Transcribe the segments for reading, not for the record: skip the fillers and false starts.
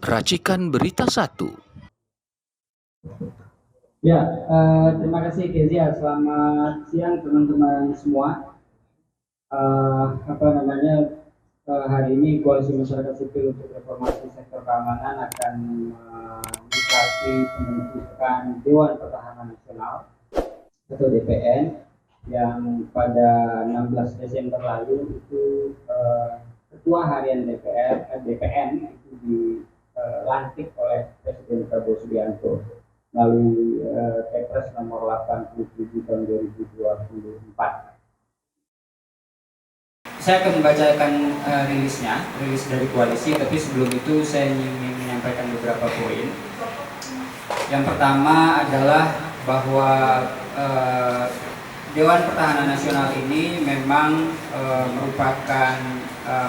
Racikan Berita 1. Ya, terima kasih Kezia. Selamat siang teman-teman semua. Hari ini Koalisi Masyarakat Sipil untuk Reformasi Sektor Keamanan akan menginisiasi pembentukan Dewan Pertahanan Nasional atau DPN yang pada 16 Desember lalu itu Ketua Harian DPN itu dilantik oleh Presiden Prabowo Subianto melalui Kepres nomor 87 tahun 2024. Saya akan membacakan rilis dari koalisi, tapi sebelum itu saya ingin menyampaikan beberapa poin. Yang pertama adalah bahwa Dewan Pertahanan Nasional ini memang merupakan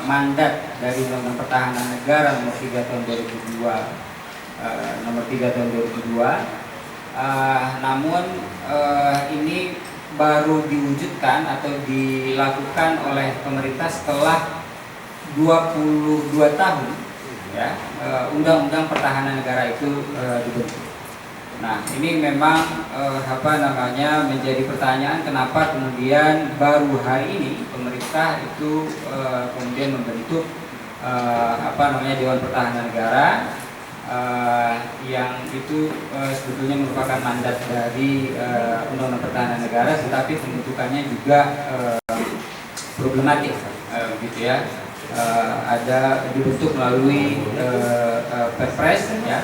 mandat dari Undang-Undang Pertahanan Negara nomor 3 tahun 2002. Namun ini baru diwujudkan atau dilakukan oleh pemerintah setelah 22 tahun ya, Undang-Undang Pertahanan Negara itu dibentuk. Nah, ini memang menjadi pertanyaan kenapa kemudian baru hari ini pemerintah itu kemudian membentuk Dewan Pertahanan Negara yang itu sebetulnya merupakan mandat dari Undang-Undang Pertahanan Negara, tetapi pembentukannya juga problematik, gitu ya. Ada dibentuk melalui Perpres, ya.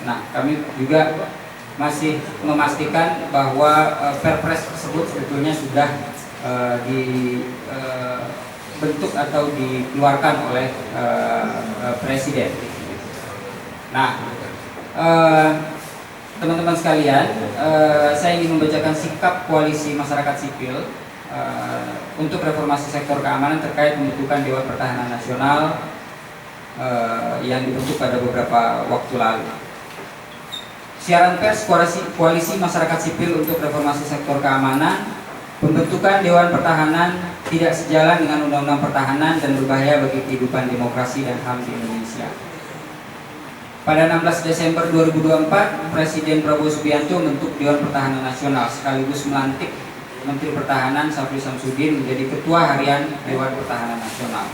Nah, kami juga masih memastikan bahwa Perpres tersebut sebetulnya sudah dibentuk atau dikeluarkan oleh Presiden. Nah, teman-teman sekalian, saya ingin membacakan sikap Koalisi Masyarakat Sipil untuk reformasi sektor keamanan terkait pembentukan Dewan Pertahanan Nasional yang dibentuk pada beberapa waktu lalu. Siaran pers Koalisi Masyarakat Sipil untuk reformasi sektor keamanan, pembentukan Dewan Pertahanan tidak sejalan dengan Undang-Undang Pertahanan dan berbahaya bagi kehidupan demokrasi dan HAM di Indonesia. Pada 16 Desember 2024, Presiden Prabowo Subianto membentuk Dewan Pertahanan Nasional sekaligus melantik Menteri Pertahanan Syafri Samsudin menjadi Ketua Harian Dewan Pertahanan Nasional.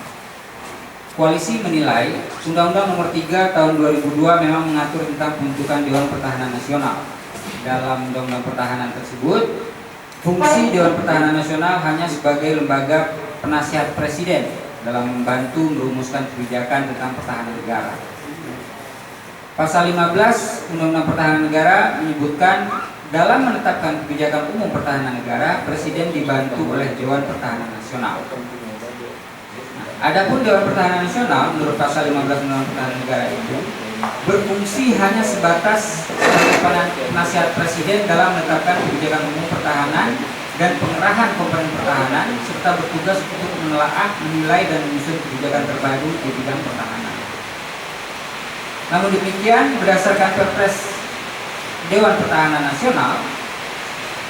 Koalisi menilai Undang-Undang Nomor 3 Tahun 2002 memang mengatur tentang pembentukan Dewan Pertahanan Nasional. Dalam Undang-Undang Pertahanan tersebut, fungsi Dewan Pertahanan Nasional hanya sebagai lembaga penasihat Presiden dalam membantu merumuskan kebijakan tentang pertahanan negara. Pasal 15 Undang-Undang Pertahanan Negara menyebutkan dalam menetapkan kebijakan umum pertahanan negara, Presiden dibantu oleh Dewan Pertahanan Nasional. Adapun Dewan Pertahanan Nasional menurut pasal 15 Undang-Undang Pertahanan Negara itu berfungsi hanya sebatas penasihat Presiden dalam menetapkan kebijakan umum pertahanan dan pengerahan komponen pertahanan serta bertugas untuk menelaah, menilai dan menyusun kebijakan terbaru di bidang pertahanan. Namun demikian, berdasarkan Perpres Dewan Pertahanan Nasional,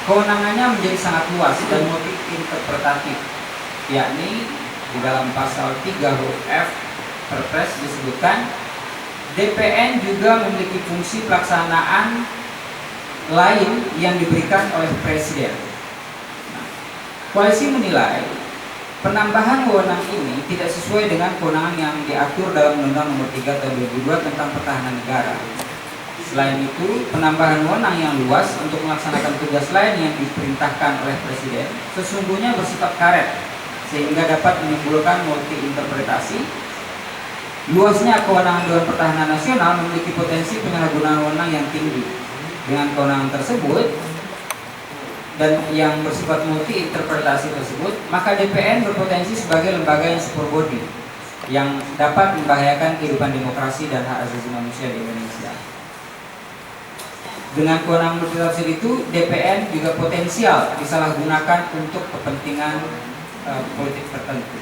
kewenangannya menjadi sangat luas dan multi interpretatif, yakni di dalam pasal 3 huruf F Perpres disebutkan DPN juga memiliki fungsi pelaksanaan lain yang diberikan oleh Presiden. Koalisi menilai penambahan wewenang ini tidak sesuai dengan kewenangan yang diatur dalam Undang-Undang Nomor 3 Tahun 2002 tentang Pertahanan Negara. Selain itu, penambahan wewenang yang luas untuk melaksanakan tugas lain yang diperintahkan oleh Presiden sesungguhnya bersifat karet, sehingga dapat menimbulkan multi-interpretasi. Luasnya kewenangan Dewan Pertahanan Nasional memiliki potensi penyalahgunaan wewenang yang tinggi. Dengan kewenangan tersebut dan yang bersifat multi-interpretasi tersebut, maka DPN berpotensi sebagai lembaga yang super body yang dapat membahayakan kehidupan demokrasi dan hak asasi manusia di Indonesia. Dengan kewenangan multitafsir itu, DPN juga potensial disalahgunakan untuk kepentingan politik tertentu.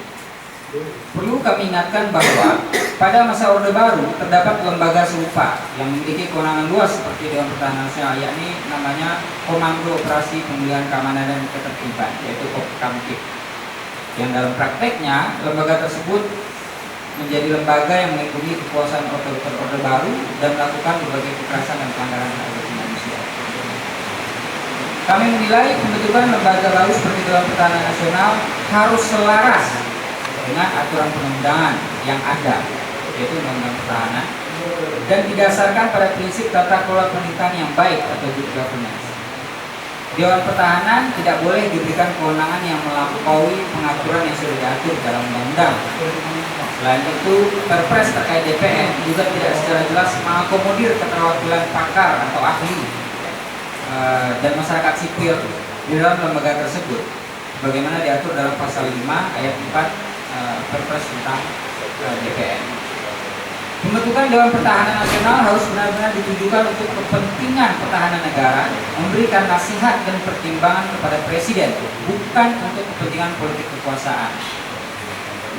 Perlu kami ingatkan bahwa pada masa Orde Baru terdapat lembaga serupa yang memiliki kewenangan luas seperti Dewan Pertahanan Nasional, yakni namanya Komando Operasi Pemulihan Keamanan dan Ketertiban, yaitu Komtip. Yang dalam prakteknya lembaga tersebut menjadi lembaga yang melindungi kekuasaan otoriter Orde Baru dan melakukan berbagai kekerasan dan pelanggaran hak asasi manusia. Kami menilai pembentukan lembaga baru seperti Dewan Pertahanan Nasional harus selaras dengan aturan perundangan yang ada, yaitu Undang-Undang Pertahanan, dan didasarkan pada prinsip tata kelola pemerintahan yang baik atau good governance. Dewan Pertahanan tidak boleh diberikan kewenangan yang melampaui pengaturan yang sudah diatur dalam undang-undang. Selain itu, Perpres terkait DPR juga tidak secara jelas mengakomodir keterwakilan pakar atau ahli dan masyarakat sipil di dalam lembaga tersebut, bagaimana diatur dalam pasal 5 ayat 4 Perpres tentang DPR. Pembentukan Dewan Pertahanan Nasional harus benar-benar ditujukan untuk kepentingan pertahanan negara, memberikan nasihat dan pertimbangan kepada Presiden, bukan untuk kepentingan politik kekuasaan.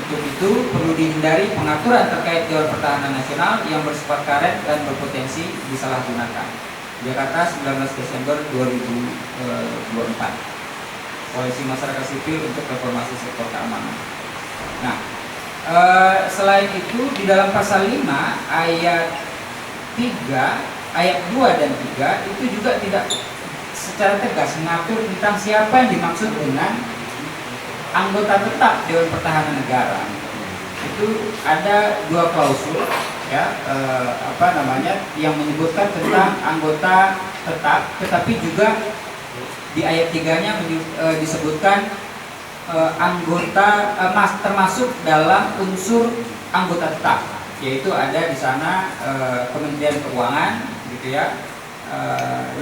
Untuk itu perlu dihindari pengaturan terkait Dewan Pertahanan Nasional yang bersifat karet dan berpotensi disalahgunakan. Jakarta, 19 Desember 2024. Koalisi Masyarakat Sipil untuk Reformasi Sektor Keamanan. Nah, selain itu di dalam pasal 5 ayat 3, ayat 2 dan 3 itu juga tidak secara tegas mengatur tentang siapa yang dimaksud dengan anggota tetap Dewan Pertahanan Negara. Itu ada 2 klausul ya, yang menyebutkan tentang anggota tetap, tetapi juga di ayat 3-nya disebutkan anggota termasuk dalam unsur anggota tetap, yaitu ada di sana Kementerian Keuangan gitu ya,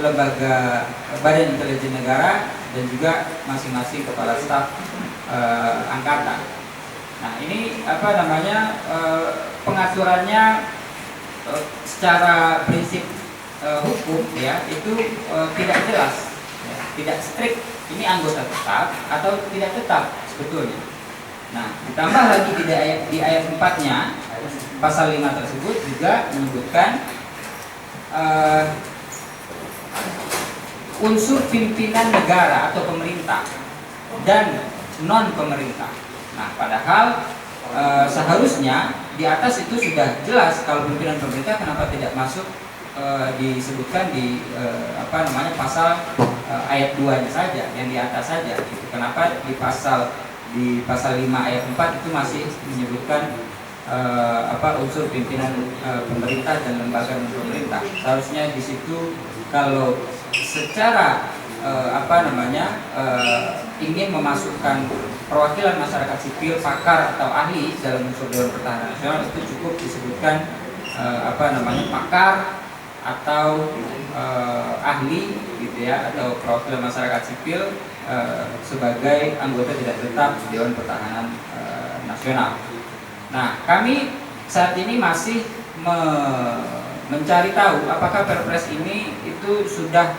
lembaga Badan Intelijen Negara, dan juga masing-masing kepala staf angkatan. Nah, ini pengaturannya secara prinsip hukum ya itu tidak jelas, ya, tidak strict. Ini anggota tetap atau tidak tetap sebetulnya. Nah, ditambah lagi di ayat 4-nya pasal 5 tersebut juga menyebutkan unsur pimpinan negara atau pemerintah dan non pemerintah. Nah, padahal seharusnya di atas itu sudah jelas kalau pimpinan pemerintah, kenapa tidak masuk disebutkan di pasal ayat 2-nya saja, yang di atas saja gitu. Kenapa di pasal 5 ayat 4 itu masih menyebutkan unsur pimpinan pemerintah dan lembaga non pemerintah. Seharusnya di situ kalau secara ingin memasukkan perwakilan masyarakat sipil, pakar atau ahli dalam unsur Dewan Pertahanan Nasional, itu cukup disebutkan pakar atau ahli gitu ya, atau perwakilan masyarakat sipil sebagai anggota tidak tetap Dewan Pertahanan Nasional. Nah, kami saat ini masih mencari tahu apakah Perpres ini itu sudah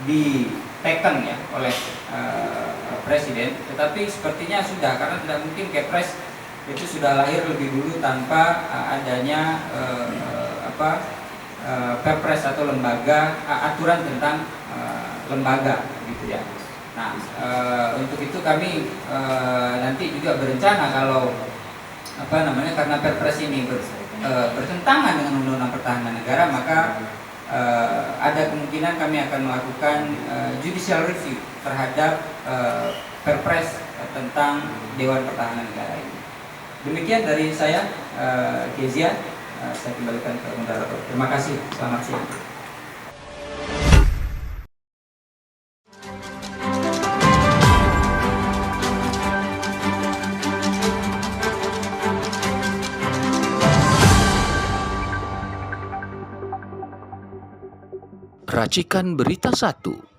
diteken ya oleh Presiden, tetapi sepertinya sudah, karena tidak mungkin Kepres itu sudah lahir lebih dulu tanpa adanya Perpres atau lembaga, aturan tentang lembaga gitu ya. Nah, untuk itu kami nanti juga berencana kalau karena Perpres ini bertentangan dengan Undang-Undang Pertahanan Negara, maka ada kemungkinan kami akan melakukan judicial review terhadap Perpres tentang Dewan Pertahanan Negara ini. Demikian dari saya, Kezia. Saya kembalikan ke moderator. Terima kasih. Selamat siang. Racikan Berita 1.